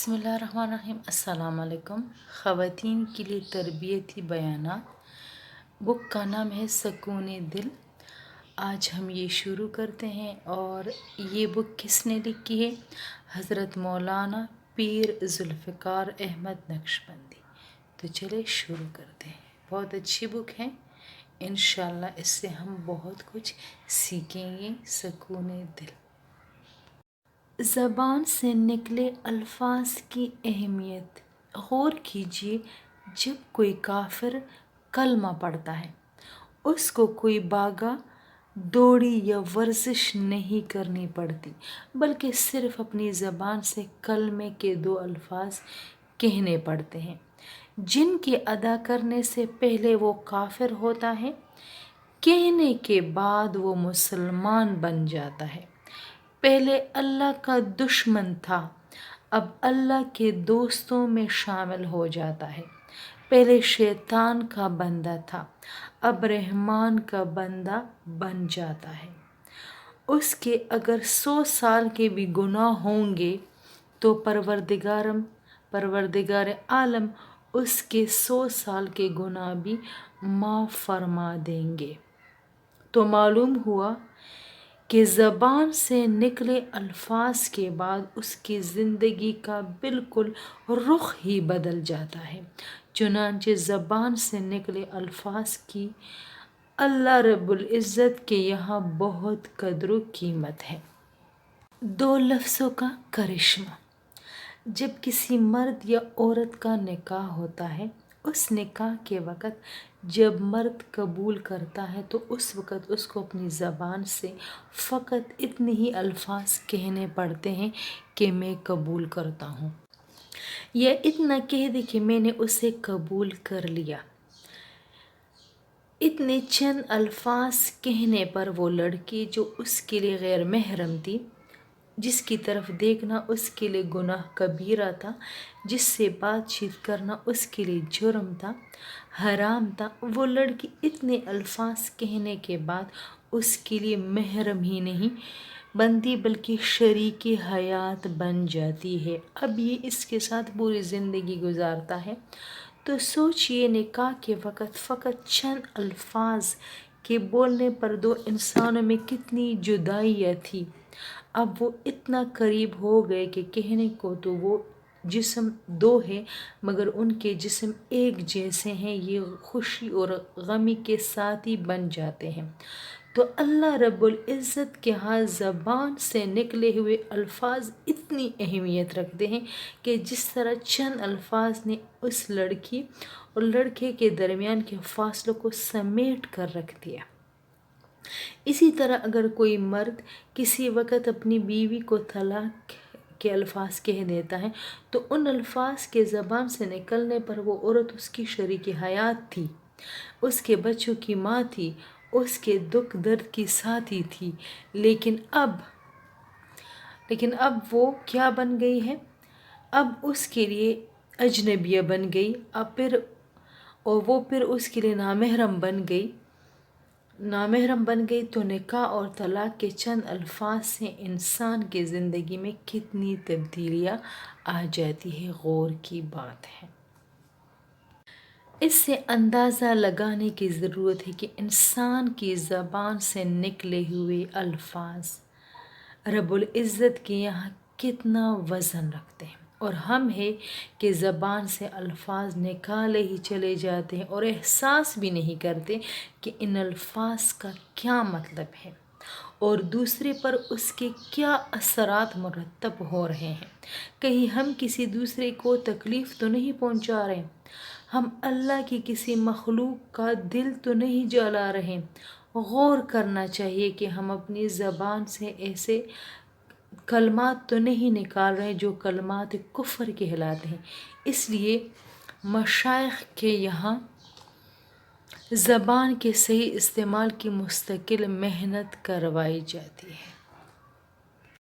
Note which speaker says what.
Speaker 1: बिस्मिल्लाहिर्रहमानिर्रहीम। अस्सलाम वालेकुम। ख़वातीन के लिए तरबियती बयानात। बुक का नाम है सकून दिल। आज हम ये शुरू करते हैं। और ये बुक किसने लिखी है? हज़रत मौलाना पीर जुल्फ़िकार अहमद नक्शबंदी। तो चले शुरू करते हैं। बहुत अच्छी बुक है, इंशाअल्लाह इससे हम बहुत कुछ सीखेंगे। सकून दिल। ज़बान से निकले अल्फाज की अहमियत। गौर कीजिए, जब कोई काफिर कलमा पढ़ता है, उसको कोई बागा दौड़ी या वर्जिश नहीं करनी पड़ती, बल्कि सिर्फ अपनी ज़बान से कलमे के 2 अल्फाज कहने पड़ते हैं, जिनके अदा करने से पहले वो काफिर होता है, कहने के बाद वो मुसलमान बन जाता है। पहले अल्लाह का दुश्मन था, अब अल्लाह के दोस्तों में शामिल हो जाता है। पहले शैतान का बंदा था, अब रहमान का बंदा बन जाता है। उसके अगर 100 साल के भी गुनाह होंगे तो परवरदिगार आलम उसके 100 साल के गुनाह भी माफ़ फरमा देंगे। तो मालूम हुआ कि ज़बान से निकले अल्फाज के बाद उसकी ज़िंदगी का बिल्कुल रुख ही बदल जाता है। चुनांचे ज़बान से निकले अल्फाज की अल्लाह रब्बुल इज़्ज़त के यहाँ बहुत कद्र कीमत है। 2 लफ्ज़ों का करिश्मा। जब किसी मर्द या औरत का निकाह होता है, उस निकाह के वक़्त जब मर्द कबूल करता है तो उस वक़्त उसको अपनी ज़बान से फ़कत इतने ही अल्फाज कहने पड़ते हैं कि मैं कबूल करता हूँ, या इतना कह दे कि मैंने उसे कबूल कर लिया। इतने चंद अल्फाज कहने पर वो लड़की जो उसके लिए गैर महरम थी, जिसकी तरफ देखना उसके लिए गुनाह कबीरा था, जिससे बातचीत करना उसके लिए जुर्म था, हराम था, वो लड़की इतने अल्फाज कहने के बाद उसके लिए महरम ही नहीं बनती बल्कि शरीके हयात बन जाती है। अब ये इसके साथ पूरी ज़िंदगी गुजारता है। तो सोचिए, निकाह के वक़्त फ़कत चंद अल्फाज के बोलने पर 2 इंसानों में कितनी जुदाइयाँ थी। अब वो इतना करीब हो गए कि कहने को तो वो जिस्म 2 है, मगर उनके जिस्म एक जैसे हैं। ये खुशी और गमी के साथी बन जाते हैं। तो अल्लाह रब्बुल इज़्ज़त के यहाँ ज़बान से निकले हुए अल्फाज इतनी अहमियत रखते हैं कि जिस तरह चंद अल्फाज ने उस लड़की और लड़के के दरमियान के फासलों को समेट कर रख दिया। इसी तरह अगर कोई मर्द किसी वक़्त अपनी बीवी को तलाक के अल्फाज कह देता है, तो उन अल्फाज के ज़बान से निकलने पर वो औरत उसकी शरीके हयात थी, उसके बच्चों की माँ थी, उसके दुख दर्द की साथी थी। लेकिन अब वो क्या बन गई है? अब उसके लिए अजनबिया बन गई। वो फिर उसके लिए नामहरम बन गई। तो निकाह और तलाक के चंद अल्फाज से इंसान की ज़िंदगी में कितनी तब्दीलियाँ आ जाती है, गौर की बात है। इससे अंदाज़ा लगाने की ज़रूरत है कि इंसान की ज़बान से निकले हुए अल्फाज रब्बुल इज़्ज़त के यहाँ कितना वज़न रखते हैं, और हम है कि ज़बान से अल्फाज निकाले ही चले जाते हैं और एहसास भी नहीं करते कि इन अल्फाज का क्या मतलब है और दूसरे पर उसके क्या असरात मुरतब हो रहे हैं। कहीं हम किसी दूसरे को तकलीफ़ तो नहीं पहुंचा रहे, हम अल्लाह की किसी मखलूक का दिल तो नहीं जला रहे। गौर करना चाहिए कि हम अपनी ज़बान से ऐसे कलमात तो नहीं निकाल रहे जो कलमात कुफ्र कहलाते हैं। इसलिए मशाइख के यहाँ ज़बान के सही इस्तेमाल की मुस्तकिल मेहनत करवाई जाती है।